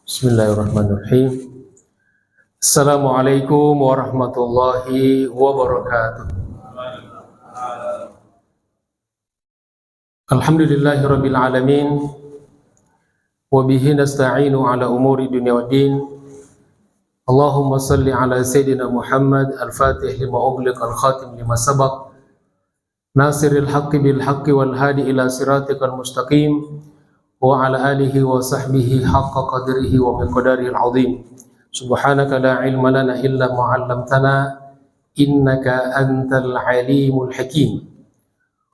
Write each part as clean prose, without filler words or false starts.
Bismillahirrahmanirrahim. Assalamualaikum warahmatullahi wabarakatuh. Alhamdulillahirabbil alamin wa bihi nasta'inu ala umuri dunya waddin. Allahumma salli ala sayyidina Muhammad al-Fatih lima ughliq al-khatim lima sabaq nasiril haqqi bil haqqi wal hadi ila siratikal mustaqim wa ala alihi wa sahbihi haqqa qadrihi wa miqdarihil azim. Subhanaka la ilma lana illa ma 'allamtana innaka antal alimul hakim.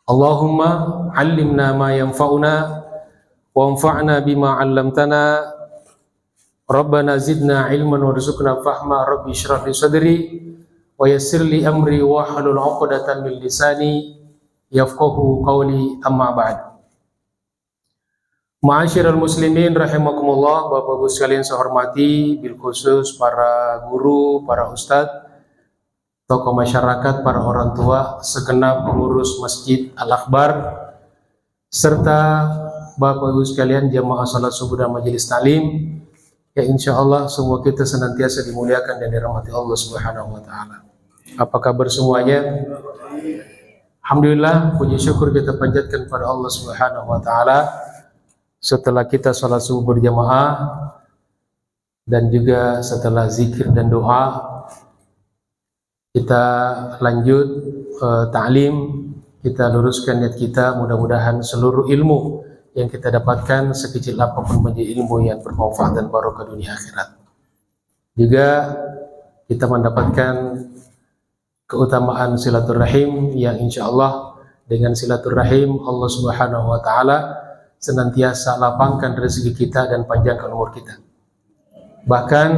Allahumma 'allimna ma yanfa'una wanfa'na bima 'allamtana. Rabbana zidna ilman warzuqna fahma. Rabbi shrah li sadri wa yassir li amri wa hlul 'uqdatam min lisani yafqahu qawli, amma ba'd. Ma'asyiral muslimin rahimakumullah, Bapak Ibu sekalian saya hormati, bil khusus para guru, para ustadz, tokoh masyarakat, para orang tua, segenap pengurus Masjid Al-Akbar, serta Bapak Ibu sekalian jamaah salat subuh dan majelis taklim, ya insya Allah semua kita senantiasa dimuliakan dan dirahmati Allah Subhanahu wa taala. Apa kabar semuanya? Alhamdulillah, puji syukur kita panjatkan pada Allah Subhanahu wa taala. Setelah kita sholat subuh berjamaah dan juga setelah zikir dan doa, kita lanjut ta'lim, kita luruskan niat kita. Mudah-mudahan seluruh ilmu yang kita dapatkan sekecil apapun menjadi ilmu yang bermanfaat dan barokah dunia akhirat. Juga kita mendapatkan keutamaan silaturahim yang insya Allah dengan silaturahim Allah Subhanahu wa taala senantiasa lapangkan rezeki kita dan panjangkan umur kita. Bahkan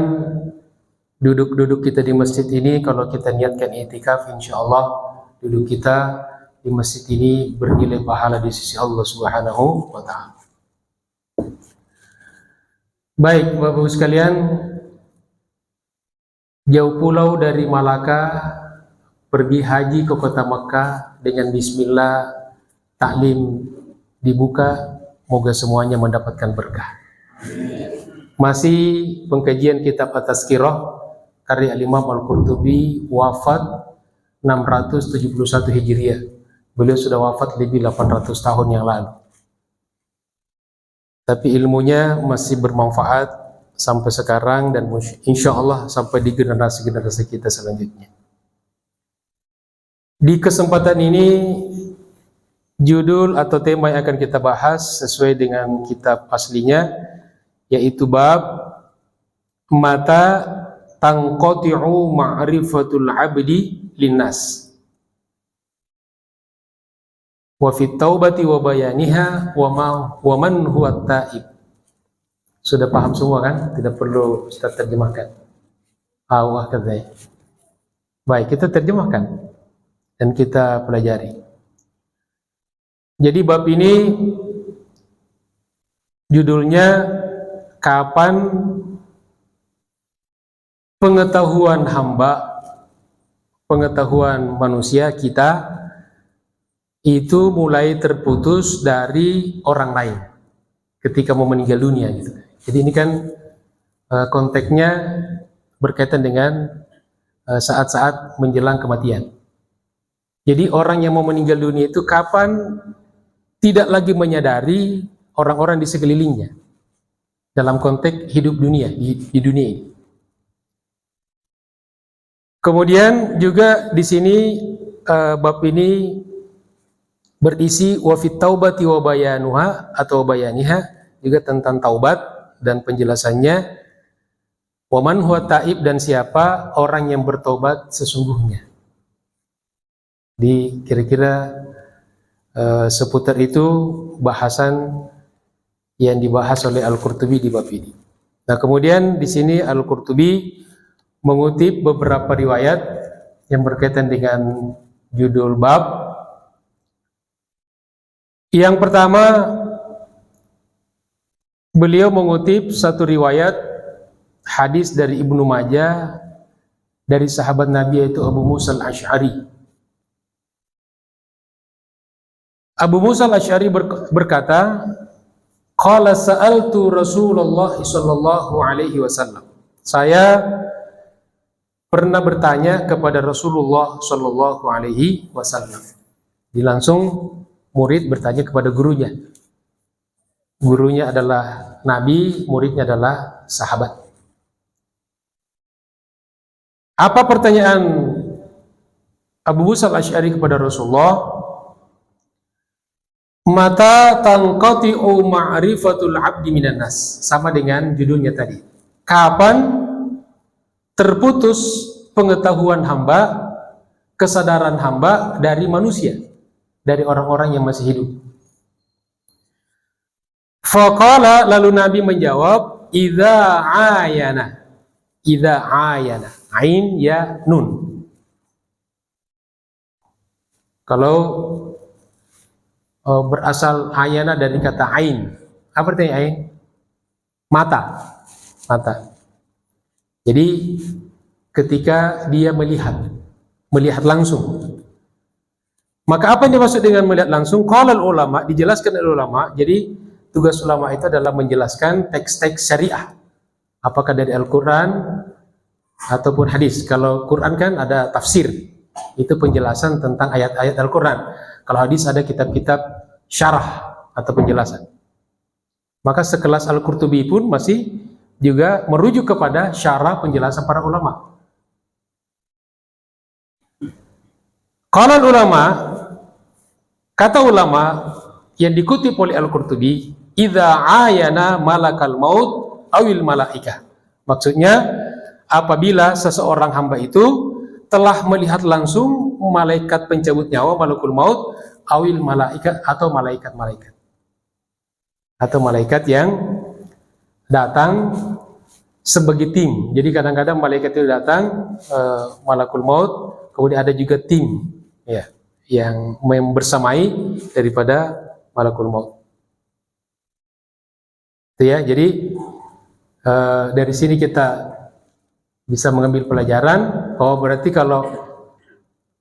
duduk-duduk kita di masjid ini, kalau kita niatkan i'tikaf, insya Allah duduk kita di masjid ini bernilai pahala di sisi Allah Subhanahu wa ta'ala. Baik Bapak Ibu sekalian, jauh pulau dari Malaka pergi haji ke kota Makkah dengan bismillah, taklim dibuka. Moga semuanya mendapatkan berkah. Masih pengkajian kitab At-Tazkirah karya Imam Al-Qurtubi, wafat 671 Hijriah. Beliau sudah wafat lebih 800 tahun yang lalu. Tapi ilmunya masih bermanfaat sampai sekarang dan insya Allah sampai di generasi-generasi kita selanjutnya. Di kesempatan ini, judul atau tema yang akan kita bahas sesuai dengan kitab aslinya, yaitu bab mata tangqati'u ma'rifatul abdi linnas wa fit taubati wa bayaniha wa man huwa taib. Sudah paham semua kan? Tidak perlu kita terjemahkan. Awah katanya. Baik, kita terjemahkan dan kita pelajari. Jadi bab ini judulnya kapan pengetahuan hamba, pengetahuan manusia kita itu mulai terputus dari orang lain ketika mau meninggal dunia gitu. Jadi ini kan konteksnya berkaitan dengan saat-saat menjelang kematian. Jadi orang yang mau meninggal dunia itu kapan tidak lagi menyadari orang-orang di sekelilingnya dalam konteks hidup dunia, di dunia ini. Kemudian juga di sini bab ini berisi wa fit taubati wa bayanuha atau bayaniha, juga tentang taubat dan penjelasannya, wa man huwa taib, dan siapa orang yang bertobat sesungguhnya. Di kira-kira seputar itu bahasan yang dibahas oleh Al-Qurtubi di bab ini. Nah, kemudian di sini Al-Qurtubi mengutip beberapa riwayat yang berkaitan dengan judul bab. Yang pertama, beliau mengutip satu riwayat hadis dari Ibnu Majah dari sahabat Nabi, yaitu Abu Musa al-Asy'ari. Abu Musa al-Asy'ari berkata, Qala sa'altu Rasulullah sallallahu alaihi wasallam. Saya pernah bertanya kepada Rasulullah sallallahu alaihi wasallam. Jadi langsung murid bertanya kepada gurunya. Gurunya adalah nabi, muridnya adalah sahabat. Apa pertanyaan Abu Musa al-Asy'ari kepada Rasulullah? Mata tanqati'u ma'rifatul 'abdi minan nas. Sama dengan judulnya tadi. Kapan terputus pengetahuan hamba, kesadaran hamba dari manusia, dari orang-orang yang masih hidup? Faqala, lalu Nabi menjawab, idza ayana. Idza ayana. Ain ya nun. Kalau berasal ayana dari kata ain. Apa artinya ain? Mata. Mata. Jadi ketika dia melihat langsung. Maka apa yang dimaksud dengan melihat langsung? Qalal ulama, dijelaskan oleh ulama. Jadi tugas ulama itu adalah menjelaskan teks-teks syariah. Apakah dari Al-Qur'an ataupun hadis. Kalau Quran kan ada tafsir. Itu penjelasan tentang ayat-ayat Al-Qur'an. Kalau hadis ada kitab-kitab syarah atau penjelasan. Maka sekelas Al-Qurtubi pun masih juga merujuk kepada syarah penjelasan para ulama. Qala ulama, kata ulama yang dikutip oleh Al-Qurtubi, idza ayana malakal maut awil malaikah. Maksudnya apabila seseorang hamba itu telah melihat langsung malaikat pencabut nyawa, malakul maut, awil malaikat atau malaikat-malaikat. Atau malaikat yang datang sebagai tim. Jadi kadang-kadang malaikat itu datang, malakul maut, kemudian ada juga tim ya, yang membersamai daripada malakul maut. Itu ya, jadi dari sini kita bisa mengambil pelajaran bahwa berarti kalau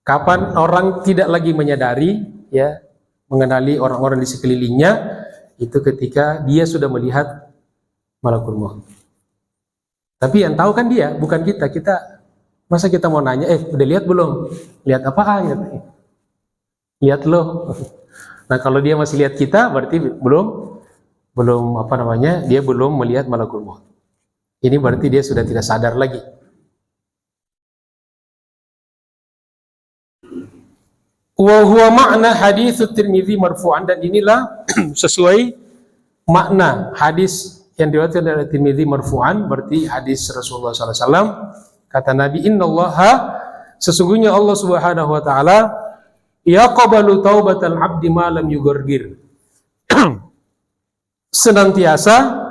kapan orang tidak lagi menyadari ya, mengenali orang-orang di sekelilingnya, itu ketika dia sudah melihat malakul maut. Tapi yang tahu kan dia, bukan kita. Masa kita mau nanya, udah lihat belum? Lihat apaan? Gitu. Lihat loh. Nah kalau dia masih lihat kita, berarti belum apa namanya? Dia belum melihat malakul maut. Ini berarti dia sudah tidak sadar lagi. Wa huwa ma'na hadits Tirmidzi marfu'an, dan inilah sesuai makna hadis yang diriwayatkan oleh Tirmidzi marfu'an, berarti hadis Rasulullah SAW. Kata Nabi, innallaha, sesungguhnya Allah Subhanahu wa taala, yaqbalu taubatal 'abdi ma lam yughargir. Senantiasa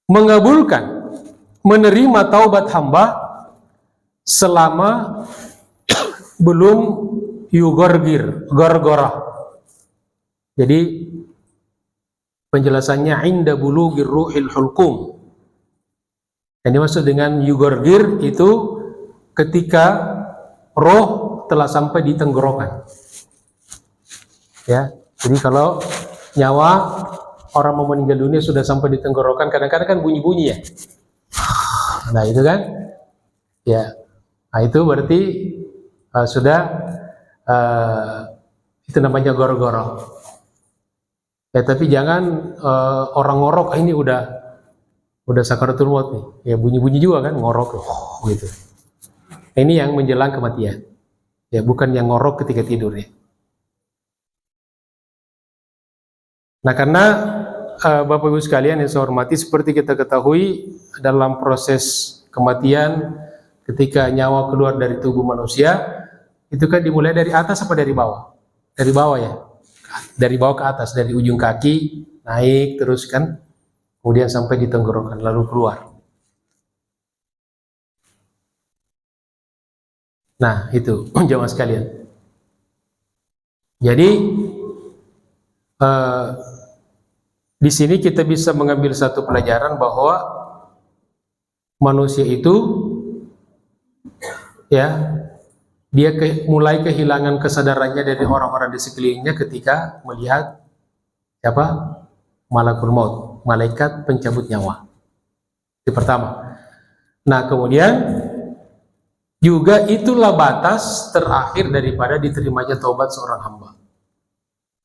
mengabulkan, menerima taubat hamba selama belum yughargir, gargara. Jadi penjelasannya inda bulughir ruhil hulqum. Yang dimaksud dengan yughargir itu ketika roh telah sampai di tenggorokan. Ya, jadi kalau nyawa orang mau meninggal dunia sudah sampai di tenggorokan, kadang-kadang kan bunyi-bunyi ya. Nah itu kan, ya, nah itu berarti sudah itu namanya goro-goro. Ya tapi jangan orang ngorok, ini udah sakaratul maut nih. Ya bunyi-bunyi juga kan, ngorok gitu. Ini yang menjelang kematian. Ya bukan yang ngorok ketika tidur ya. Nah karena Bapak Ibu sekalian yang saya hormati, seperti kita ketahui dalam proses kematian ketika nyawa keluar dari tubuh manusia, itu kan dimulai dari atas apa dari bawah? Dari bawah ya. Dari bawah ke atas, dari ujung kaki naik terus kan, kemudian sampai di tenggorokan lalu keluar. Nah itu jamaah sekalian. Jadi di sini kita bisa mengambil satu pelajaran bahwa manusia itu ya dia mulai kehilangan kesadarannya dari orang-orang di sekelilingnya ketika melihat siapa? malakul maut, malaikat pencabut nyawa. Itu pertama. Nah, kemudian juga itulah batas terakhir daripada diterimanya taubat seorang hamba.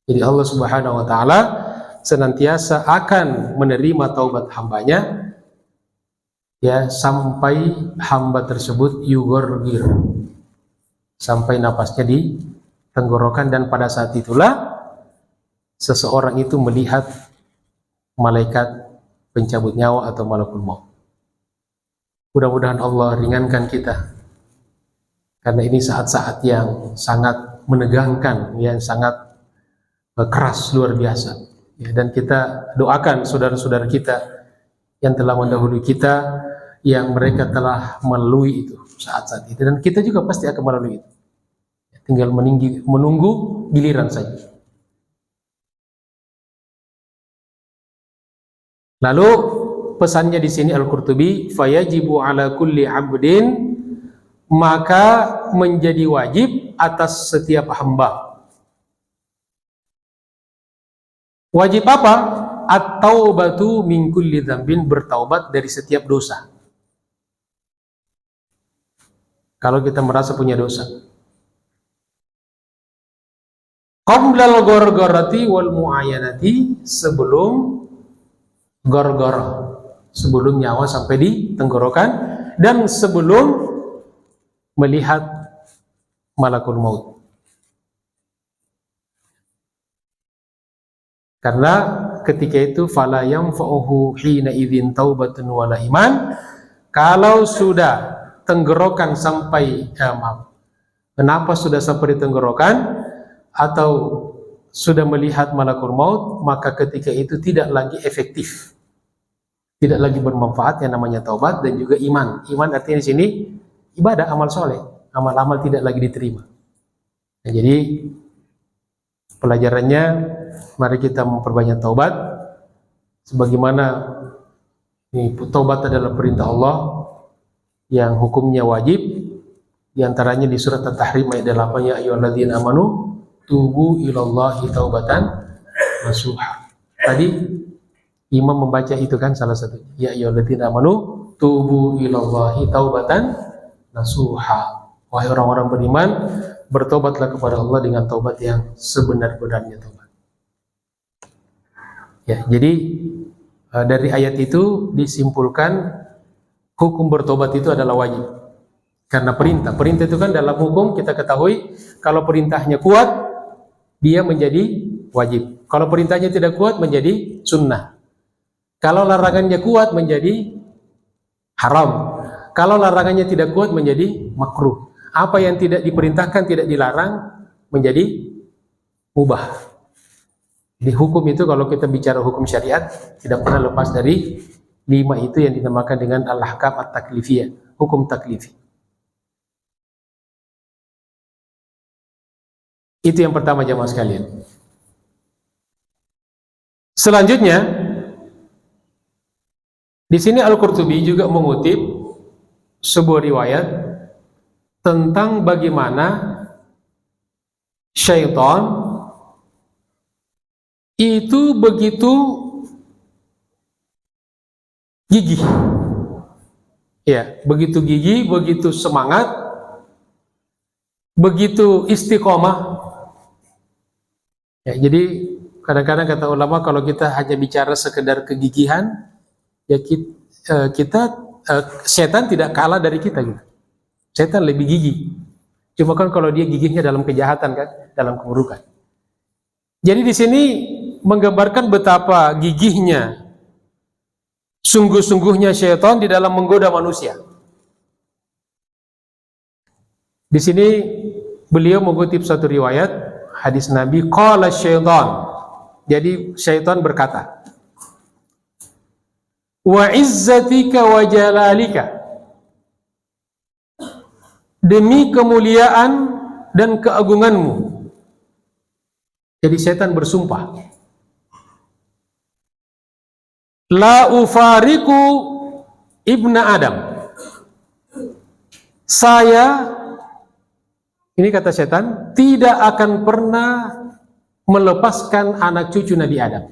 Jadi Allah Subhanahu wa taala senantiasa akan menerima taubat hambanya ya sampai hamba tersebut yugorgir, sampai napasnya di tenggorokan, dan pada saat itulah seseorang itu melihat malaikat pencabut nyawa atau malakul maut. Mudah-mudahan Allah ringankan kita, karena ini saat-saat yang sangat menegangkan, yang sangat keras, luar biasa ya, dan kita doakan saudara-saudara kita yang telah mendahului kita, yang mereka telah melalui itu saat-saat itu, dan kita juga pasti akan melalui itu, tinggal menunggu giliran saja. Lalu pesannya di sini Al-Qurtubi, fayajibu ala kulli abdin, maka menjadi wajib atas setiap hamba. Wajib apa? At-taubatu min kulli dzambin, bertaubat dari setiap dosa. Kalau kita merasa punya dosa. Qablal gorgorati wal muayanati, sebelum gorgor, sebelum nyawa sampai di tenggorokan, dan sebelum melihat malakul maut. Karena ketika itu fala yanfa'uhu hina idzin taubatun wala iman, kalau sudah tenggorokan sampai kenapa sudah sampai di tenggorokan atau sudah melihat malakul maut, maka ketika itu tidak lagi efektif, tidak lagi bermanfaat yang namanya taubat dan juga iman. Iman artinya di sini ibadah, amal soleh, amal-amal tidak lagi diterima. Nah, jadi pelajarannya, mari kita memperbanyak taubat, sebagaimana ini, taubat adalah perintah Allah yang hukumnya wajib, diantaranya di surat At-Tahrim ayat 8, ya ayyuhalladzina amanu tubu ilallahi taubatan nasuha. Tadi imam membaca itu kan salah satunya, ya ayyuhalladzina amanu tubu ilallahi taubatan nasuha. Wahai orang-orang beriman, bertobatlah kepada Allah dengan taubat yang sebenar-benarnya taubat. Ya, jadi dari ayat itu disimpulkan hukum bertobat itu adalah wajib. Karena perintah itu kan dalam hukum kita ketahui, kalau perintahnya kuat dia menjadi wajib. Kalau perintahnya tidak kuat menjadi sunnah. Kalau larangannya kuat menjadi haram. Kalau larangannya tidak kuat menjadi makruh. Apa yang tidak diperintahkan, tidak dilarang, menjadi mubah. Di hukum itu, kalau kita bicara hukum syariat, tidak pernah lepas dari 5 itu yang dinamakan dengan al-ahkam at-taklifiyah, hukum taklifi. Itu yang pertama jamaah sekalian. Selanjutnya, di sini Al-Qurtubi juga mengutip sebuah riwayat tentang bagaimana syaitan itu begitu gigih, ya, begitu gigih, begitu semangat, begitu istiqomah. Ya, jadi kadang-kadang kata ulama, kalau kita hanya bicara sekedar kegigihan, ya setan tidak kalah dari kita gitu. Setan lebih gigih. Cuma kan kalau dia gigihnya dalam kejahatan kan, dalam keburukan. Jadi di sini menggambarkan betapa gigihnya, sungguh-sungguhnya syaitan di dalam menggoda manusia. Di sini beliau mengutip satu riwayat hadis Nabi, qala syaitan. Jadi syaitan berkata, wa izzatika wa jalalika, demi kemuliaan dan keagunganmu. Jadi setan bersumpah, la ufariku ibna Adam, saya, ini kata setan, tidak akan pernah melepaskan anak cucu Nabi Adam.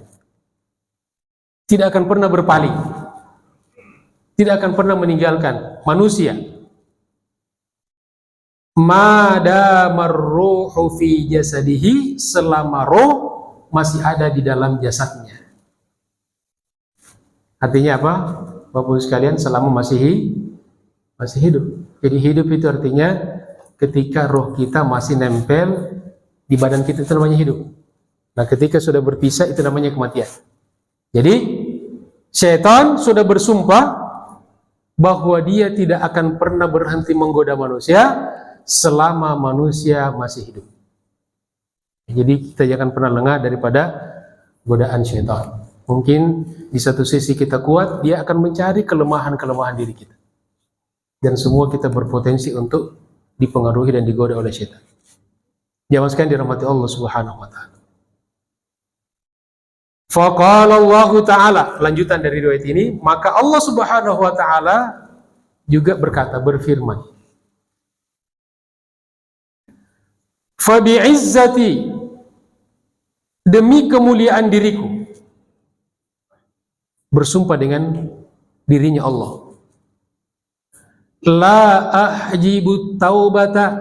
tidak akan pernah berpaling, tidak akan pernah meninggalkan manusia. Madamar ruhu fi jasadihi, selama roh masih ada di dalam jasadnya. Artinya apa? Bapak sekalian, selama masih hidup. Jadi hidup itu artinya ketika roh kita masih nempel di badan kita, itu namanya hidup. Nah, ketika sudah berpisah, itu namanya kematian. Jadi syaitan sudah bersumpah bahwa dia tidak akan pernah berhenti menggoda manusia selama manusia masih hidup. Jadi kita jangan pernah lengah daripada godaan syaitan. Mungkin di satu sisi kita kuat, dia akan mencari kelemahan-kelemahan diri kita. Dan semua kita berpotensi untuk dipengaruhi dan digoda oleh syaitan. Jamaah sekalian dirahmati Allah Subhanahu wa taala. Faqala Allah taala, lanjutan dari riwayat ini, maka Allah Subhanahu wa taala juga berkata, berfirman, fa bi'izzati, demi kemuliaan diriku, bersumpah dengan dirinya Allah, la ahjibu taubata,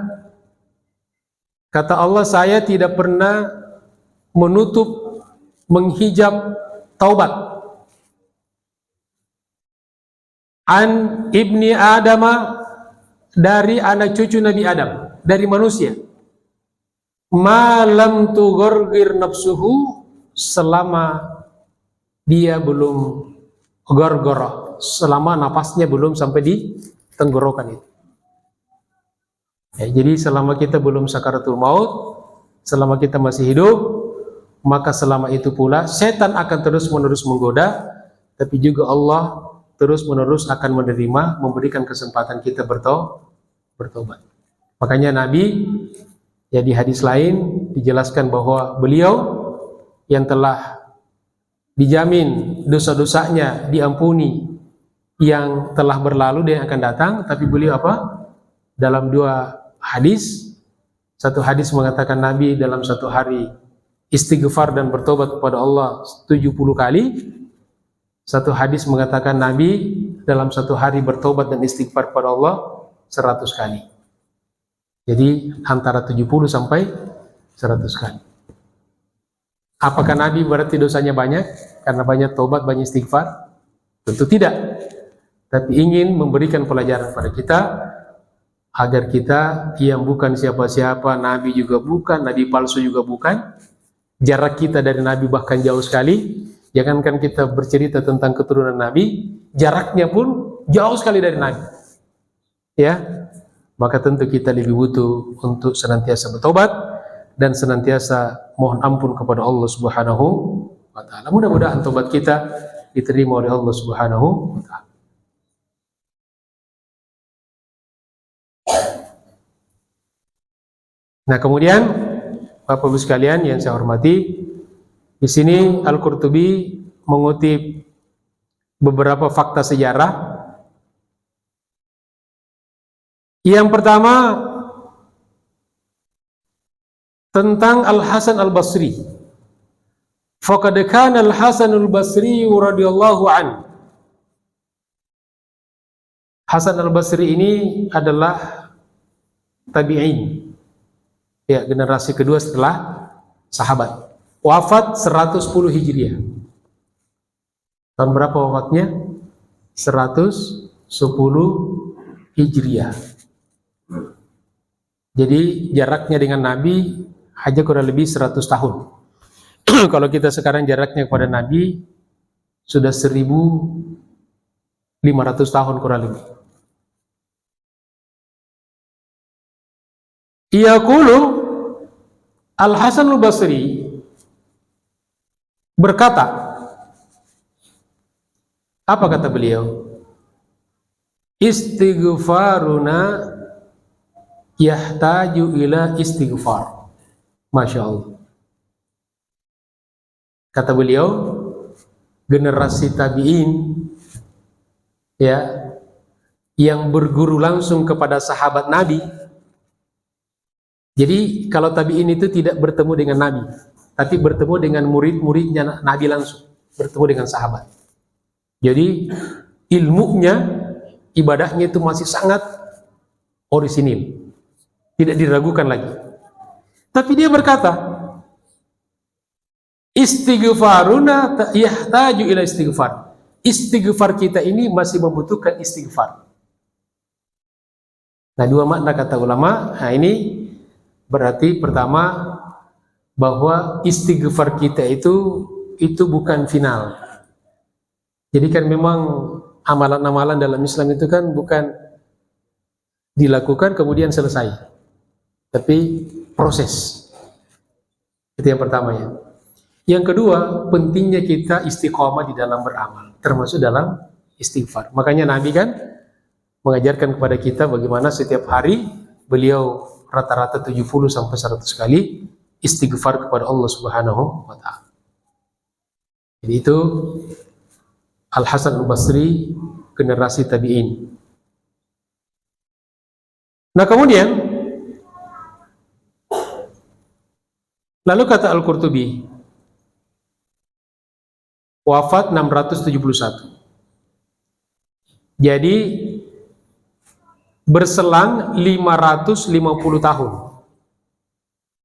kata Allah, saya tidak pernah menutup, menghijab taubat, an ibni Adama, dari anak cucu Nabi Adam, dari manusia, malam tugorgir nafsuhu, selama dia belum gorgoroh, selama napasnya belum sampai di tenggorokan itu. Ya, jadi selama kita belum sakaratul maut, selama kita masih hidup, maka selama itu pula setan akan terus-menerus menggoda, tapi juga Allah terus-menerus akan menerima, memberikan kesempatan kita bertobat. Makanya Nabi, ya, di hadis lain dijelaskan bahwa beliau yang telah dijamin dosa-dosanya diampuni yang telah berlalu dan yang akan datang, tapi beliau apa? Dalam dua hadis, satu hadis mengatakan Nabi dalam satu hari istighfar dan bertobat kepada Allah 70 kali. Satu hadis mengatakan Nabi dalam satu hari bertobat dan istighfar kepada Allah 100 kali. Jadi antara 70 sampai 100 kali. Apakah Nabi berarti dosanya banyak karena banyak tobat, banyak istighfar? Tentu tidak. Tapi ingin memberikan pelajaran pada kita agar kita yang bukan siapa-siapa, Nabi juga bukan, Nabi palsu juga bukan, jarak kita dari Nabi bahkan jauh sekali. Jangankan kita bercerita tentang keturunan Nabi, jaraknya pun jauh sekali dari Nabi. Ya, maka tentu kita lebih butuh untuk senantiasa bertobat dan senantiasa mohon ampun kepada Allah Subhanahu wa taala. Mudah-mudahan tobat kita diterima oleh Allah Subhanahu wa taala. Nah, kemudian Bapak Ibu sekalian yang saya hormati, di sini Al-Qurtubi mengutip beberapa fakta sejarah. Yang pertama tentang Al-Hasan Al-Basri. Faqad kana Al-Hasan Al-Basri radhiyallahu anhu. Hasan Al-Basri ini adalah tabi'in. Ya, generasi kedua setelah sahabat. Wafat 110 Hijriah. Tahun berapa wafatnya? 110 Hijriah. Jadi jaraknya dengan Nabi hanya kurang lebih 100 tahun. Kalau kita sekarang jaraknya kepada Nabi sudah 1500 tahun kurang lebih. Yaqulu Al-Hasan Al-Basri berkata, apa kata beliau? Istighfaruna yahtaju ila istighfar. Masya Allah. Kata beliau, generasi tabi'in, ya, yang berguru langsung kepada sahabat Nabi. Jadi kalau tabi'in itu tidak bertemu dengan Nabi, tapi bertemu dengan murid-muridnya Nabi langsung, bertemu dengan sahabat. Jadi ilmunya, ibadahnya itu masih sangat orisinil, tidak diragukan lagi. Tapi dia berkata, istighfaruna yahtaju ila istighfar. Istighfar kita ini masih membutuhkan istighfar. Nah, dua makna kata ulama. Nah, ini berarti pertama bahwa istighfar kita itu bukan final. Jadi kan memang amalan-amalan dalam Islam itu kan bukan dilakukan kemudian selesai, tapi proses. Itu yang pertama ya. Yang kedua, pentingnya kita istiqomah di dalam beramal, termasuk dalam istighfar. Makanya Nabi kan mengajarkan kepada kita bagaimana setiap hari beliau rata-rata 70 sampai 100 kali istighfar kepada Allah Subhanahu wa taala. Jadi itu Al-Hasan Al-Basri, generasi tabi'in. Nah, kemudian lalu kata Al-Qurtubi, wafat 671. Jadi berselang 550 tahun.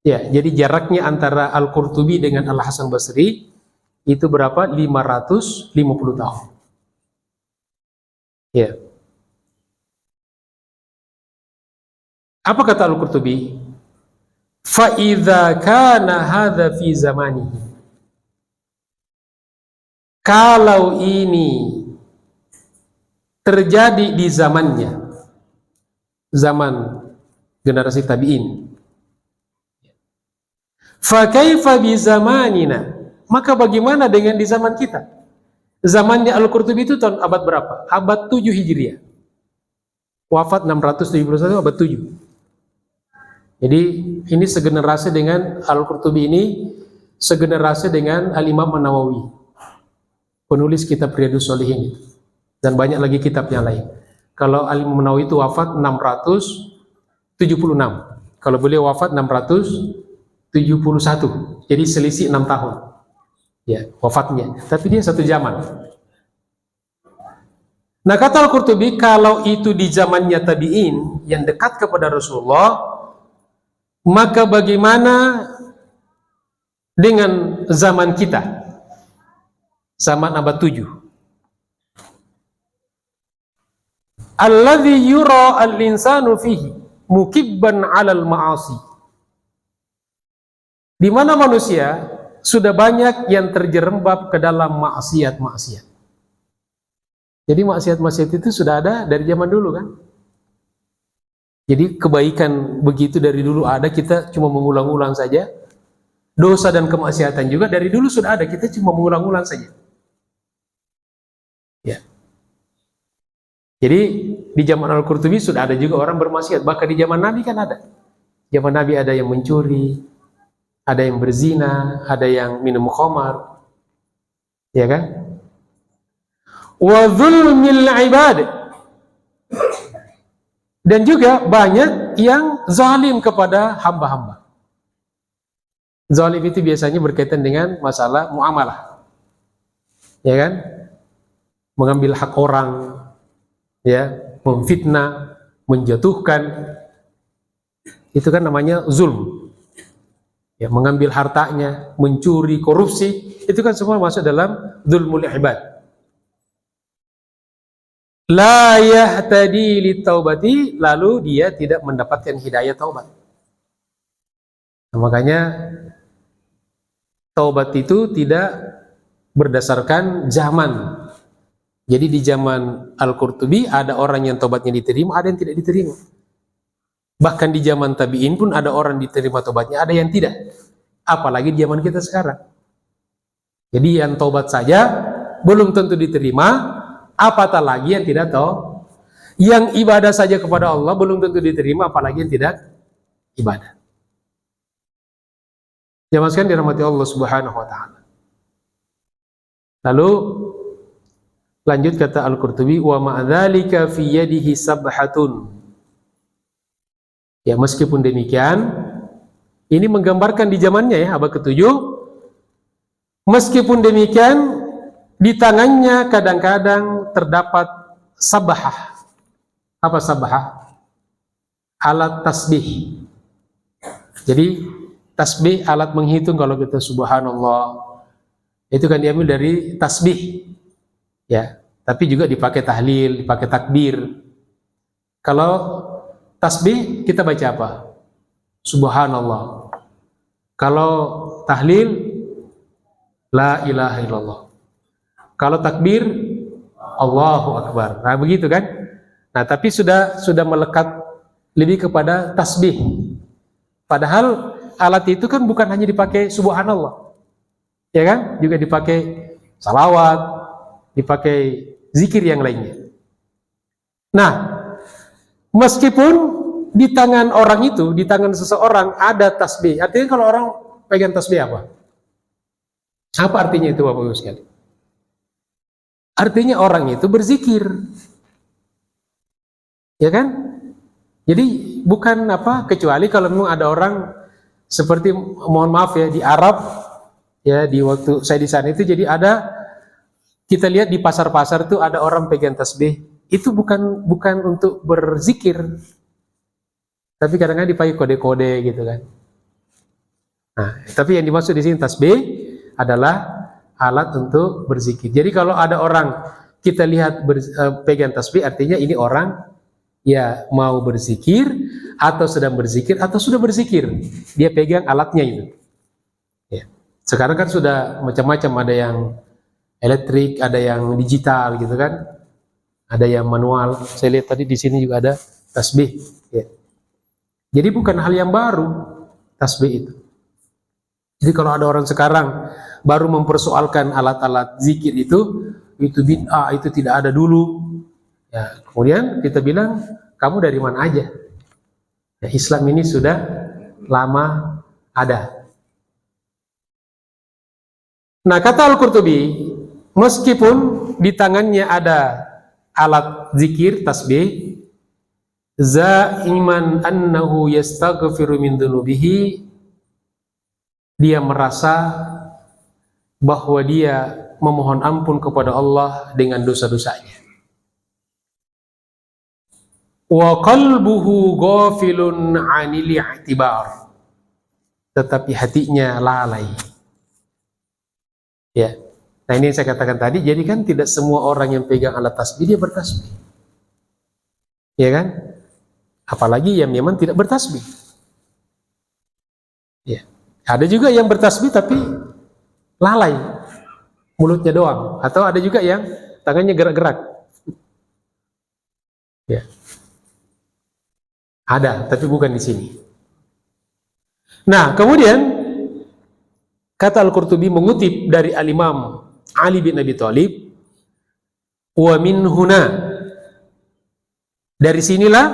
Ya, jadi jaraknya antara Al-Qurtubi dengan Al-Hasan Basri itu berapa? 550 tahun. Ya. Apa kata Al-Qurtubi? Fa idza kana hadza fi zamanihi. Kalau ini terjadi di zamannya, zaman generasi tabi'in, fa kaifa bi zamanina? Maka bagaimana dengan di zaman kita? Zamannya Al-Qurtubi itu tahun abad berapa? Abad 7 Hijriah. Wafat 671, abad 7. Jadi ini segenerasi dengan Al-Qurtubi, ini segenerasi dengan Al-Imam An-Nawawi, penulis kitab Riyadhus Shalihin, dan banyak lagi kitab yang lain. Kalau Al-Imam An-Nawawi itu wafat 676, kalau beliau wafat 671, jadi selisih 6 tahun ya wafatnya, tapi dia satu zaman. Nah, kata Al-Qurtubi, kalau itu di zamannya tabi'in yang dekat kepada Rasulullah, maka bagaimana dengan zaman kita, zaman abad 7? Alladzi yura al-insanu fihi mukibban 'alal ma'asi. Di mana manusia sudah banyak yang terjerembab ke dalam maksiat-maksiat. Jadi maksiat-maksiat itu sudah ada dari zaman dulu kan? Jadi kebaikan begitu dari dulu ada, kita cuma mengulang-ulang saja. Dosa dan kemaksiatan juga dari dulu sudah ada, kita cuma mengulang-ulang saja. Ya. Jadi di zaman Al-Qurtubi sudah ada juga orang bermaksiat, bahkan di zaman Nabi kan ada. Zaman Nabi ada yang mencuri, ada yang berzina, ada yang minum khamar, ya kan? Wa dzulmil ibad, dan juga banyak yang zalim kepada hamba-hamba. Zalim itu biasanya berkaitan dengan masalah muamalah, ya kan? Mengambil hak orang, ya, memfitnah, menjatuhkan, itu kan namanya zulm. Ya, mengambil hartanya, mencuri, korupsi, itu kan semua masuk dalam dzulmul ibad. La yahtadi litaubati, lalu dia tidak mendapatkan hidayah taubat. Nah, makanya taubat itu tidak berdasarkan zaman. Jadi di zaman Al-Qurtubi ada orang yang taubatnya diterima, ada yang tidak diterima. Bahkan di zaman tabi'in pun ada orang diterima taubatnya, ada yang tidak. Apalagi di zaman kita sekarang. Jadi yang taubat saja belum tentu diterima, apatah lagi yang tidak tahu. Yang ibadah saja kepada Allah belum tentu diterima, apalagi yang tidak ibadah. Jamaah sekalian dirahmati Allah Subhanahu wa taala. Lalu lanjut kata Al-Qurtubi, wa ma'dzalika fi yadihi sabhatun. Ya, meskipun demikian, ini menggambarkan di zamannya ya, abad ke-7. Meskipun demikian, Di tangannya kadang-kadang terdapat sabahah. Apa sabahah? Alat tasbih. Jadi tasbih alat menghitung, kalau kita subhanallah itu kan diambil dari tasbih, ya. Tapi juga dipakai tahlil, dipakai takbir. Kalau tasbih kita baca apa? Subhanallah. Kalau tahlil, la ilaha illallah. Kalau takbir, Allahu Akbar. Nah begitu kan? Nah tapi sudah melekat lebih kepada tasbih. Padahal alat itu kan bukan hanya dipakai subhanallah, ya kan? Juga dipakai salawat, dipakai zikir yang lainnya. Nah, meskipun di tangan orang itu, di tangan seseorang ada tasbih. Artinya kalau orang pegang tasbih apa? Apa artinya itu Bapak Ibu sekalian? Artinya orang itu berzikir. Ya kan? Jadi bukan apa, kecuali kalau memang ada orang seperti, mohon maaf ya, di Arab ya, di waktu saya di sana itu, jadi ada, kita lihat di pasar-pasar tuh ada orang pegang tasbih. Itu bukan untuk berzikir, tapi kadang-kadang dipakai kode-kode gitu kan. Nah, tapi yang dimaksud di sini tasbih adalah alat untuk berzikir. Jadi kalau ada orang kita lihat pegang tasbih, artinya ini orang ya mau berzikir, atau sedang berzikir, atau sudah berzikir. Dia pegang alatnya itu. Ya. Sekarang kan sudah macam-macam, ada yang elektrik, ada yang digital gitu kan, ada yang manual. Saya lihat tadi di sini juga ada tasbih. Ya. Jadi bukan hal yang baru tasbih itu. Jadi kalau ada orang sekarang baru mempersoalkan alat-alat zikir itu bid'ah, itu tidak ada dulu. Ya, kemudian kita bilang, kamu dari mana aja? Ya, Islam ini sudah lama ada. Nah, kata Al-Qurtubi, meskipun di tangannya ada alat zikir, tasbih, za'iman annahu yastaghfiru min dunubihi, dia merasa bahwa dia memohon ampun kepada Allah dengan dosa-dosanya. Wa qalbuhu ghafilun 'anil i'tibar, tetapi hatinya lalai. Ya. Nah, ini yang saya katakan tadi, jadi kan tidak semua orang yang pegang alat tasbih dia bertasbih. Ya kan? Apalagi yang memang tidak bertasbih. Ya. Ada juga yang bertasbih tapi lalai, mulutnya doang, atau ada juga yang tangannya gerak-gerak. Ya. Ada, tapi bukan di sini. Nah, kemudian kata Al-Qurtubi mengutip dari Al-Imam Ali bin Abi Thalib, wa min huna, dari sinilah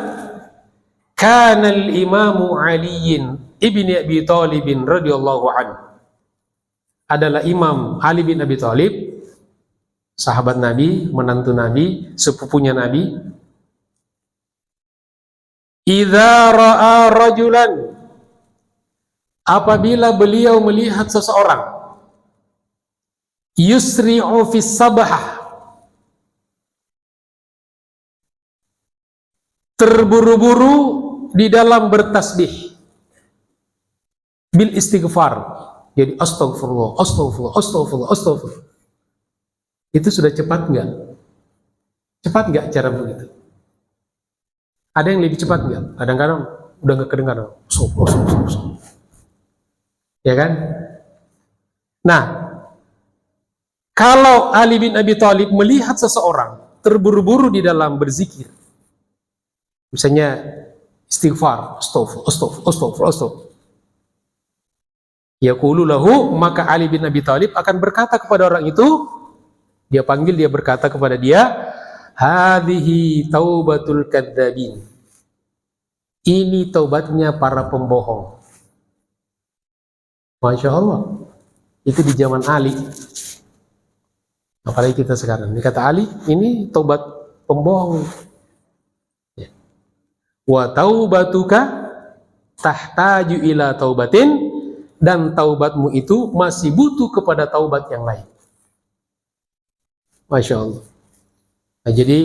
kana al-Imamu Ali ibni Abi Thalib radhiyallahu anhu, adalah Imam Ali bin Abi Thalib, sahabat Nabi, menantu Nabi, sepupunya Nabi. Idza ra'a rajulan, apabila beliau melihat seseorang, yusri'u fis sabah, terburu-buru di dalam bertasbih, bil istighfar, jadi astagfirullah, astagfirullah, astagfirullah, astagfirullah. Itu sudah cepat enggak? Cepat enggak cara begitu? Ada yang lebih cepat enggak? Kadang-kadang udah enggak kedengaran. Ya kan? Nah, kalau Ali bin Abi Thalib melihat seseorang terburu-buru di dalam berzikir, misalnya istighfar, astagfirullah, yaqulu lahu, maka Ali bin Abi Thalib akan berkata kepada orang itu, dia panggil, dia berkata kepada dia, hadhihi taubatul kadzabin, ini taubatnya para pembohong. Masya Allah, itu di zaman Ali. Apalagi kita sekarang, ini kata Ali, ini taubat pembohong. Ya. Wa taubatuka tahtaju ila taubatin, dan taubatmu itu masih butuh kepada taubat yang lain. Masya Allah. Nah, jadi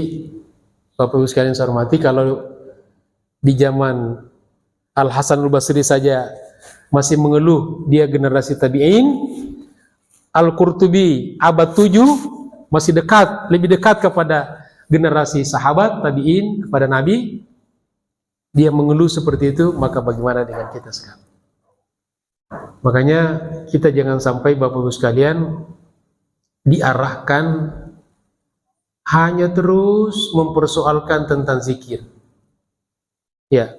Bapak Ibu sekalian saya hormati, kalau di zaman Al Hasan Al Basri saja masih mengeluh dia generasi tabi'in, Al Qurtubi abad 7 masih dekat, lebih dekat kepada generasi sahabat tabi'in, kepada Nabi, dia mengeluh seperti itu, maka bagaimana dengan kita sekarang? Makanya kita jangan sampai Bapak Ibu sekalian diarahkan hanya terus mempersoalkan tentang zikir. Ya.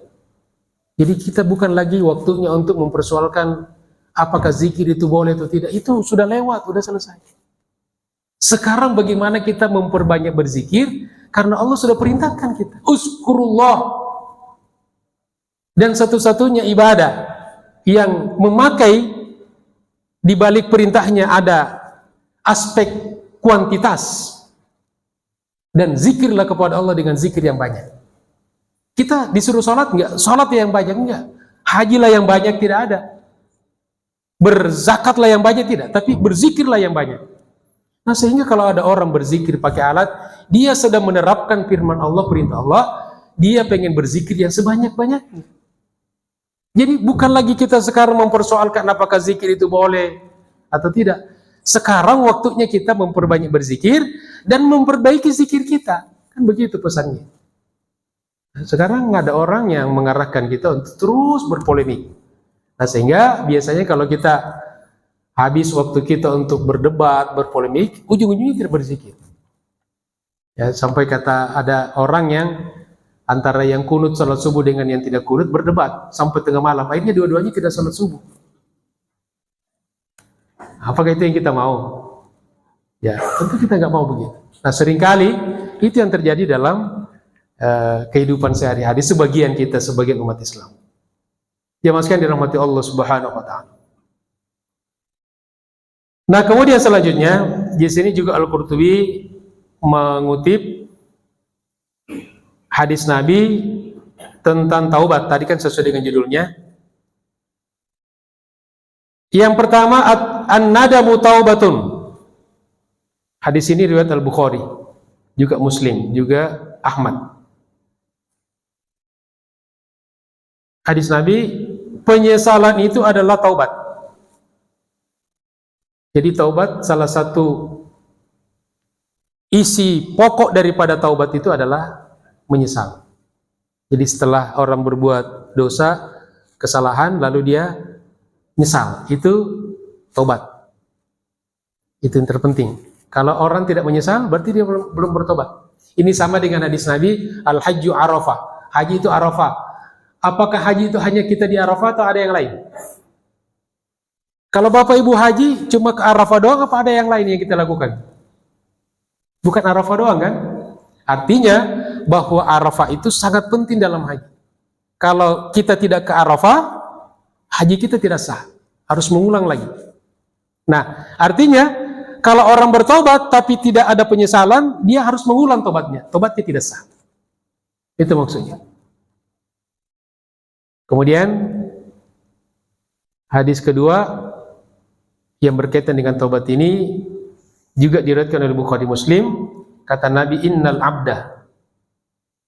Jadi kita bukan lagi waktunya untuk mempersoalkan apakah zikir itu boleh atau tidak. Itu sudah lewat, sudah selesai. Sekarang bagaimana kita memperbanyak berzikir, karena Allah sudah perintahkan kita. Uzkurullah. Dan satu-satunya ibadah yang memakai di balik perintahnya ada aspek kuantitas. Dan zikirlah kepada Allah dengan zikir yang banyak. Kita disuruh sholat enggak? Sholat yang banyak enggak? Hajilah yang banyak, tidak ada. Berzakatlah yang banyak, tidak. Tapi berzikirlah yang banyak. Nah, sehingga kalau ada orang berzikir pakai alat, dia sedang menerapkan firman Allah, perintah Allah, dia pengen berzikir yang sebanyak-banyaknya. Jadi bukan lagi kita sekarang mempersoalkan apakah zikir itu boleh atau tidak. Sekarang waktunya kita memperbanyak berzikir dan memperbaiki zikir kita. Kan begitu pesannya. Sekarang ada orang yang mengarahkan kita untuk terus berpolemik. Nah, sehingga biasanya kalau kita habis waktu kita untuk berdebat, berpolemik, ujung-ujungnya tidak berzikir. Ya, sampai kata ada orang yang antara yang kunut salat subuh dengan yang tidak kunut berdebat sampai tengah malam. Akhirnya dua-duanya tidak salat subuh. Apakah itu yang kita mau? Ya, tentu kita nggak mau begitu. Nah, seringkali itu yang terjadi dalam kehidupan sehari-hari sebagian kita, sebagian umat Islam. Ya, maskan dirahmati Allah Subhanahu wa taala. Nah, kemudian selanjutnya di sini juga Al-Qurtubi mengutip hadis Nabi tentang taubat. Tadi kan sesuai dengan judulnya. Yang pertama, an-nadamu taubatun. Hadis ini riwayat Al-Bukhari, juga Muslim, juga Ahmad. Hadis Nabi, penyesalan itu adalah taubat. Jadi taubat, salah satu isi pokok daripada taubat itu adalah menyesal. Jadi setelah orang berbuat dosa, kesalahan, lalu dia nyesal, itu taubat. Itu yang terpenting. Kalau orang tidak menyesal, berarti dia belum bertobat. Ini sama dengan hadis Nabi, al-hajju arafah. Haji itu arafah. Apakah haji itu hanya kita di arafah atau ada yang lain? Kalau Bapak Ibu haji cuma ke arafah doang, apa ada yang lain yang kita lakukan? Bukan arafah doang kan? Artinya bahwa arafah itu sangat penting dalam haji. Kalau kita tidak ke arafah, haji kita tidak sah, harus mengulang lagi. Nah, artinya kalau orang bertobat tapi tidak ada penyesalan, dia harus mengulang tobatnya. Tobatnya tidak sah. Itu maksudnya. Kemudian hadis kedua yang berkaitan dengan tobat ini juga diriwayatkan oleh Bukhari Muslim. Kata Nabi, innal abda,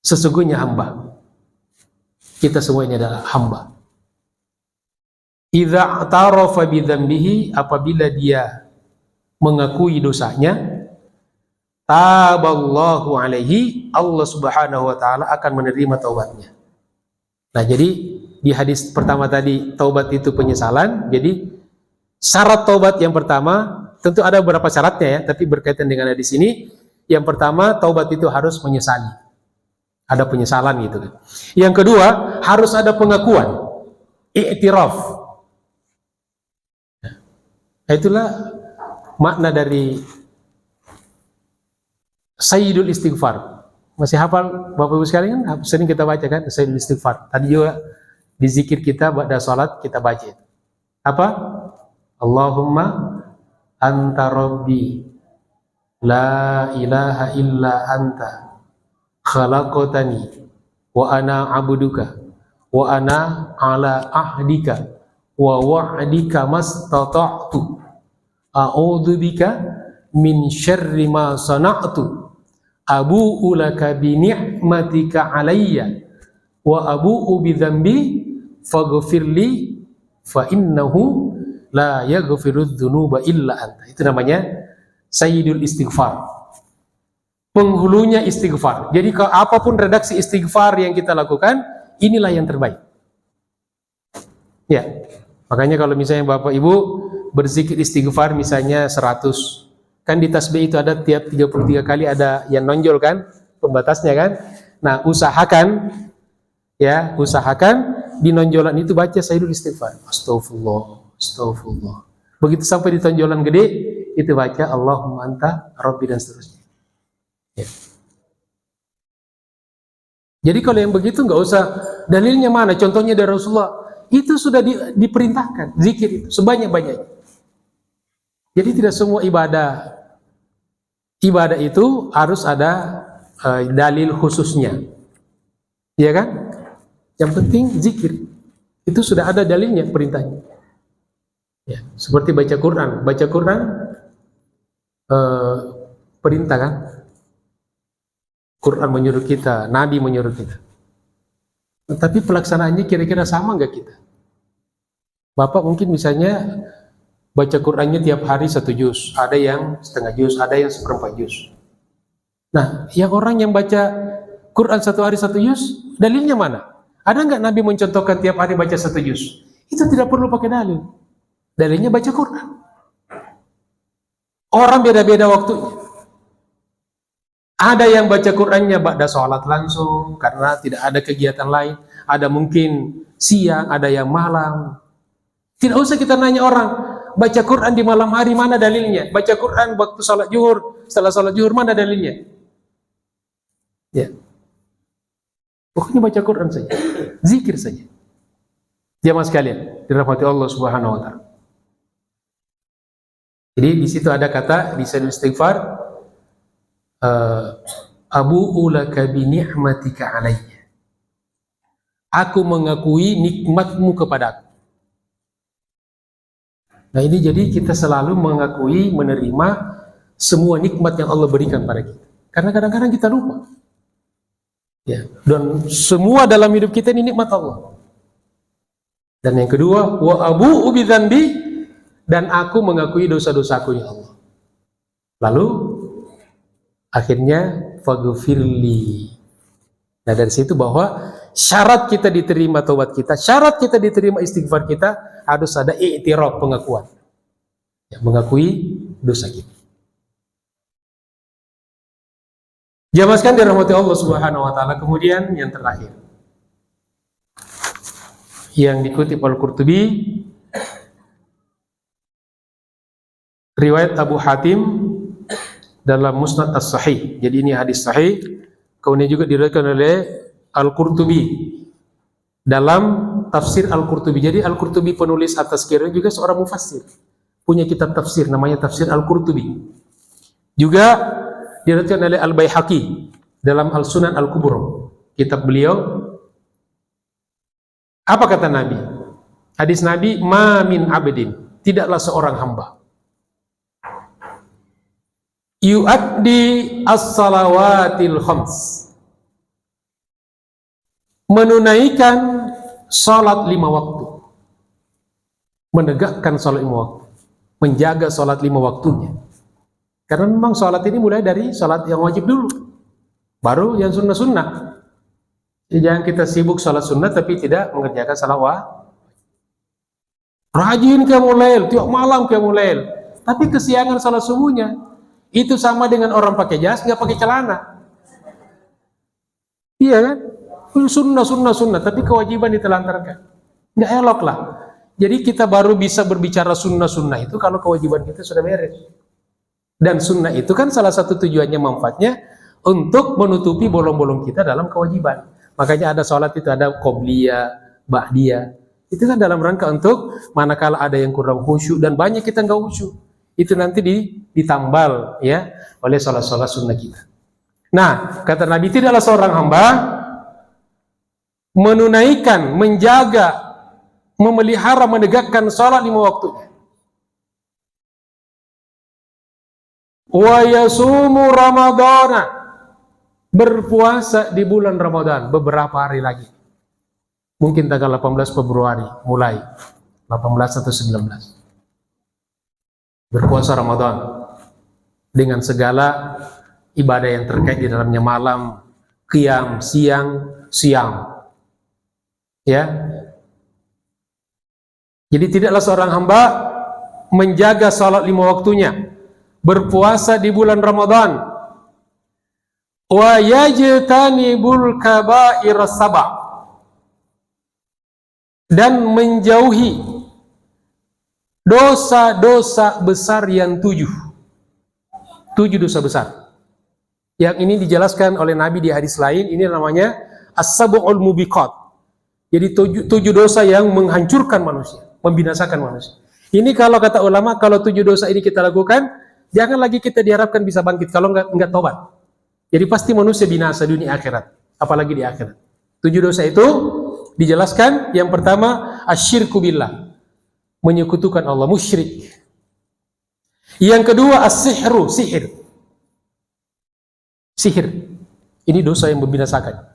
sesungguhnya hamba. Kita semua ini adalah hamba. Idza i'tarafa bi dzambihi, apabila dia mengakui dosanya, taballahu alaihi, Allah Subhanahu wa taala akan menerima taubatnya. Nah, jadi di hadis pertama tadi taubat itu penyesalan. Jadi syarat taubat yang pertama, tentu ada beberapa syaratnya ya, tapi berkaitan dengan hadis ini. Yang pertama, taubat itu harus menyesali. Ada penyesalan gitu kan. Yang kedua, harus ada pengakuan, i'tiraf. Nah, itulah makna dari Sayyidul Istighfar. Masih hafal Bapak Ibu sekalian? Sering kita baca kan Sayyidul Istighfar. Tadi juga di zikir kita pada salat kita baca. Apa? Allahumma anta rabbi la ilaha illa anta khalaqtani wa ana abduka wa ana ala ahdika wa wa'dika mastata'tu a'udzu bika min syarri ma sana'tu abu'u laka bi ni'matika alayya wa abu'u bi dzambi faghfirli fa innahu la yaghfirudz dzunuba illa anta. Itu namanya sayyidul istighfar, penghulunya istighfar. Jadi kalau apapun redaksi istighfar yang kita lakukan, inilah yang terbaik. Ya, makanya kalau misalnya Bapak Ibu berzikir istighfar misalnya 100, kan di tasbih itu ada tiap 33 kali ada yang nonjol kan, pembatasnya kan. Nah, usahakan di nonjolan itu baca sayyidul istighfar. Astagfirullah, astagfirullah. Begitu sampai di tonjolan gede, itu baca Allahumma anta rabbi dan seterusnya. Ya. Jadi kalau yang begitu nggak usah dalilnya mana, contohnya dari Rasulullah, itu sudah diperintahkan zikir itu sebanyak-banyaknya. Jadi tidak semua ibadah itu harus ada dalil khususnya, ya kan? Yang penting zikir itu sudah ada dalilnya, perintahnya. Ya, seperti baca Quran perintah kan? Quran menyuruh kita, Nabi menyuruh kita. Tapi pelaksanaannya kira-kira sama nggak kita? Bapak mungkin misalnya baca Qurannya tiap hari 1 juz, ada yang setengah juz, ada yang 1/4 juz. Nah, yang orang yang baca Quran 1 hari 1 juz, dalilnya mana? Ada nggak Nabi mencontohkan tiap hari baca 1 juz? Itu tidak perlu pakai dalil. Dalilnya baca Quran. Orang beda-beda waktunya. Ada yang baca Qurannya ba'da sholat langsung karena tidak ada kegiatan lain. Ada mungkin siang, ada yang malam. Tidak usah kita nanya orang, baca Quran di malam hari mana dalilnya? Baca Quran waktu sholat zuhur, setelah sholat zuhur mana dalilnya? Ya. Pokoknya baca Quran saja, zikir saja. Jamaah sekalian, dirahmati Allah Subhanahu wa taala. Jadi di situ ada kata di sayyidul istighfar, abu'u laka bi ni'matika alayya. Aku mengakui nikmatmu kepadaku. Nah ini jadi kita selalu mengakui, menerima semua nikmat yang Allah berikan pada kita. Karena kadang-kadang kita lupa. Ya, dan semua dalam hidup kita ini nikmat Allah. Dan yang kedua, wa abu'u bi dzambi, dan aku mengakui dosa-dosaku ya Allah. Lalu akhirnya faghfirli. Nah dari situ bahwa syarat kita diterima taubat kita, syarat kita diterima istighfar kita, harus ada i'tiraf, pengakuan. Ya, mengakui dosa kita. Jamaah sekalian dirahmati Allah Subhanahu wa taala. Kemudian yang terakhir, yang dikutip Al-Qurtubi, riwayat Abu Hatim dalam Musnad As-Sahih. Jadi ini hadis sahih. Kemudian juga diriwayatkan oleh Al-Qurtubi dalam tafsir Al-Qurtubi. Jadi Al-Qurtubi penulis atas kira juga seorang mufassir, punya kitab tafsir namanya Tafsir Al-Qurtubi. Juga diriwayatkan oleh Al-Baihaqi dalam Al-Sunan Al-Kubra, kitab beliau. Apa kata Nabi? Hadis Nabi, ma min abdin, tidaklah seorang hamba yu'addi as-salawatil khams, menunaikan salat 5 waktu, menegakkan salat 5 waktu, menjaga salat 5 waktunya. Karena memang salat ini mulai dari salat yang wajib dulu, baru yang sunnah-sunnah. Jadi jangan kita sibuk salat sunnah tapi tidak mengerjakan salat wajib. Rajin kamu lail, tiap malam kamu lail, tapi kesiangan salat subuhnya. Itu sama dengan orang pakai jas, nggak pakai celana. Iya kan? Sunnah, tapi kewajiban ditelantarkan. Nggak elok lah. Jadi kita baru bisa berbicara sunnah itu kalau kewajiban kita sudah beres. Dan sunnah itu kan salah satu tujuannya, manfaatnya untuk menutupi bolong-bolong kita dalam kewajiban. Makanya ada sholat itu ada qobliyah, ba'diyah. Itu kan dalam rangka untuk manakala ada yang kurang khusyuk dan banyak kita nggak khusyuk, itu nanti ditambal ya oleh sholat-sholat sunnah kita. Nah, kata Nabi, tidaklah seorang hamba menunaikan, menjaga, memelihara, menegakkan sholat 5 waktunya, Wa yasumu ramadhana, berpuasa di bulan Ramadan beberapa hari lagi. Mungkin tanggal 18 Februari mulai 18 atau 19. Berpuasa Ramadan dengan segala ibadah yang terkait di dalamnya, malam, qiyam, siang. Ya. Jadi tidaklah seorang hamba menjaga salat 5 waktunya, berpuasa di bulan Ramadan, wa yajtanibul kaba'ir sab'a, dan menjauhi dosa-dosa besar yang 7 dosa besar. Yang ini dijelaskan oleh Nabi di hadis lain, ini namanya as-sab'ul mubiqat. Jadi 7 dosa yang menghancurkan manusia, membinasakan manusia. Ini kalau kata ulama, kalau 7 dosa ini kita lakukan, jangan lagi kita diharapkan bisa bangkit kalau enggak tobat. Jadi pasti manusia binasa dunia akhirat, apalagi di akhirat. 7 dosa itu dijelaskan, yang pertama asyirku billah, menyekutukan Allah, musyrik. Yang kedua as-sihru, sihir. Ini dosa yang membinasakan.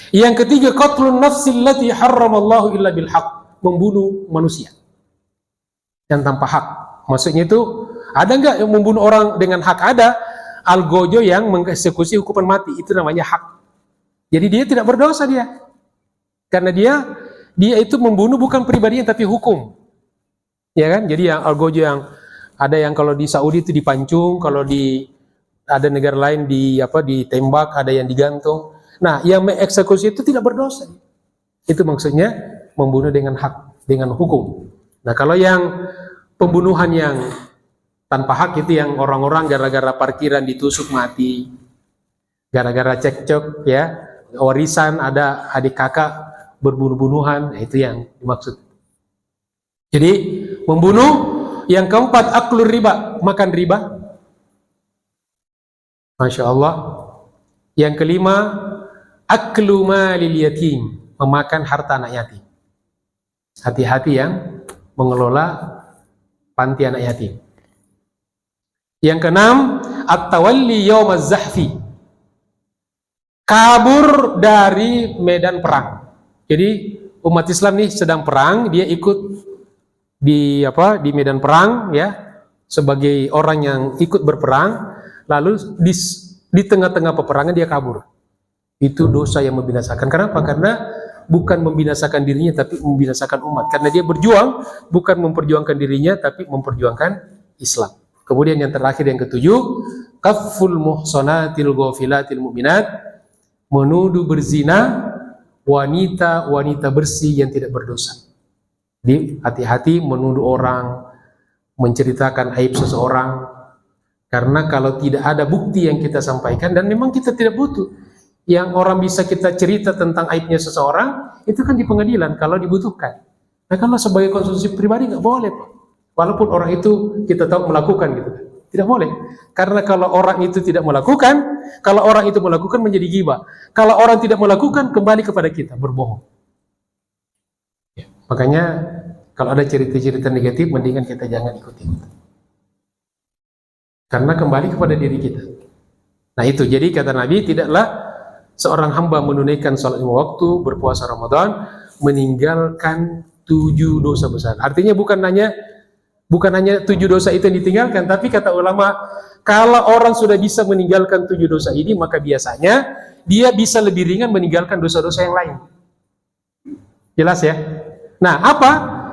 Yang ketiga qatlun nafsil lati harramallahu illa bil haq, membunuh manusia yang tanpa hak. Maksudnya itu, ada enggak yang membunuh orang dengan hak? Ada. Algojo yang mengeksekusi hukuman mati, itu namanya hak. Jadi dia tidak berdosa dia. Karena dia itu membunuh bukan pribadinya tapi hukum. Ya kan? Jadi yang algojo yang ada, yang kalau di Saudi itu dipancung, kalau di ada negara lain ditembak, ada yang digantung. Nah, yang mengeksekusi itu tidak berdosa. Itu maksudnya membunuh dengan hak, dengan hukum. Nah, kalau yang pembunuhan yang tanpa hak itu yang orang-orang gara-gara parkiran ditusuk mati, gara-gara cekcok, ya, warisan, ada adik kakak berbunuh-bunuhan, itu yang dimaksud. Jadi membunuh. Yang keempat aklur riba, makan riba. Masya Allah. Yang kelima aklu malil yatim, memakan harta anak yatim. Hati-hati yang mengelola panti anak yatim. Yang keenam at-tawalli yaumaz zahfi, kabur dari medan perang. Jadi umat Islam nih sedang perang, dia ikut di medan perang, ya, sebagai orang yang ikut berperang, lalu di tengah-tengah peperangan dia kabur. Itu dosa yang membinasakan. Kenapa? Karena bukan membinasakan dirinya tapi membinasakan umat. Karena dia berjuang bukan memperjuangkan dirinya tapi memperjuangkan Islam. Kemudian yang terakhir, yang ketujuh, kafful muhsanatil ghafilatil mu'minat, menuduh berzina wanita-wanita bersih yang tidak berdosa. Jadi hati-hati menuduh orang, menceritakan aib seseorang, karena kalau tidak ada bukti yang kita sampaikan, dan memang kita tidak butuh yang orang bisa kita cerita tentang aibnya seseorang, itu kan di pengadilan kalau dibutuhkan. Nah, kalau sebagai konsumsi pribadi nggak boleh, walaupun orang itu kita tahu melakukan gitu, tidak boleh. Karena kalau orang itu tidak melakukan, kalau orang itu melakukan menjadi ghibah. Kalau orang tidak melakukan, kembali kepada kita berbohong. Makanya kalau ada cerita-cerita negatif, mendingan kita jangan ikuti. Karena kembali kepada diri kita. Nah itu, jadi kata Nabi, tidaklah seorang hamba menunaikan salat 5 waktu, berpuasa Ramadan, meninggalkan 7 dosa besar. Artinya bukan hanya 7 dosa itu yang ditinggalkan, tapi kata ulama, kalau orang sudah bisa meninggalkan 7 dosa ini, maka biasanya dia bisa lebih ringan meninggalkan dosa-dosa yang lain. Jelas ya? Nah, apa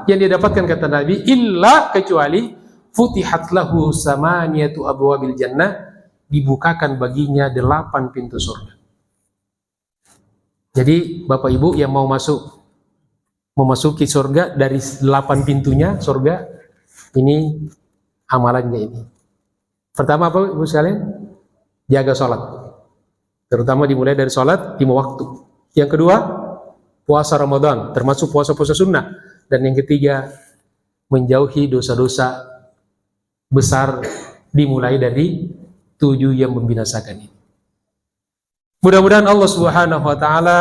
yang dia dapatkan kata Nabi? Illa, kecuali futihat lahu samaniyatu abwabil jannah, dibukakan baginya 8 pintu surga. Jadi Bapak Ibu yang mau memasuki surga dari 8 pintunya surga, ini amalannya ini. Pertama apa Ibu sekalian? Jaga sholat. Terutama dimulai dari sholat 5 waktu. Yang kedua, puasa Ramadan, termasuk puasa-puasa sunnah. Dan yang ketiga, menjauhi dosa-dosa besar, dimulai dari 7 yang membinasakan ini. Mudah-mudahan Allah Subhanahu wa taala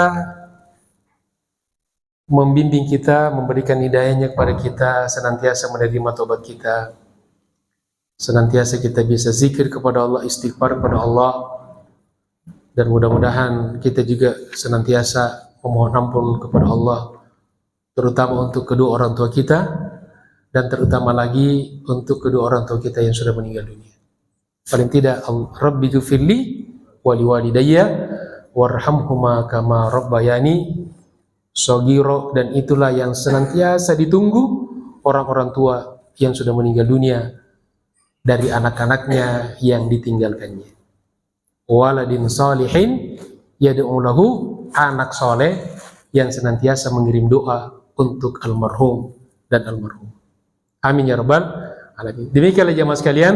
membimbing kita, memberikan hidayahnya kepada kita, senantiasa menerima tobat kita, senantiasa kita bisa zikir kepada Allah, istighfar kepada Allah, dan mudah-mudahan kita juga senantiasa memohon ampun kepada Allah, terutama untuk kedua orang tua kita, dan terutama lagi untuk kedua orang tua kita yang sudah meninggal dunia. Paling tidak, Rabbi ghfirli wa liwalidayya warhamhuma kama rabbayani shaghira, dan itulah yang senantiasa ditunggu orang-orang tua yang sudah meninggal dunia dari anak-anaknya yang ditinggalkannya. Waladin salihin yad'u lahu, anak soleh yang senantiasa mengirim doa untuk almarhum dan almarhum. Amin ya rabbal alamin. Demikianlah jamaah sekalian,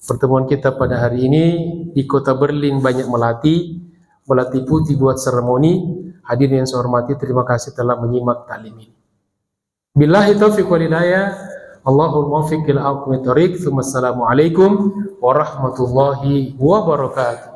pertemuan kita pada hari ini di kota Berlin banyak melati putih buat seremoni. Hadirin yang saya hormati, terima kasih telah menyimak taklim ini. Billahi taufiq wal hidayah, Allahul muwaffiq ila aqwamit thoriq. Assalamualaikum warahmatullahi wabarakatuh.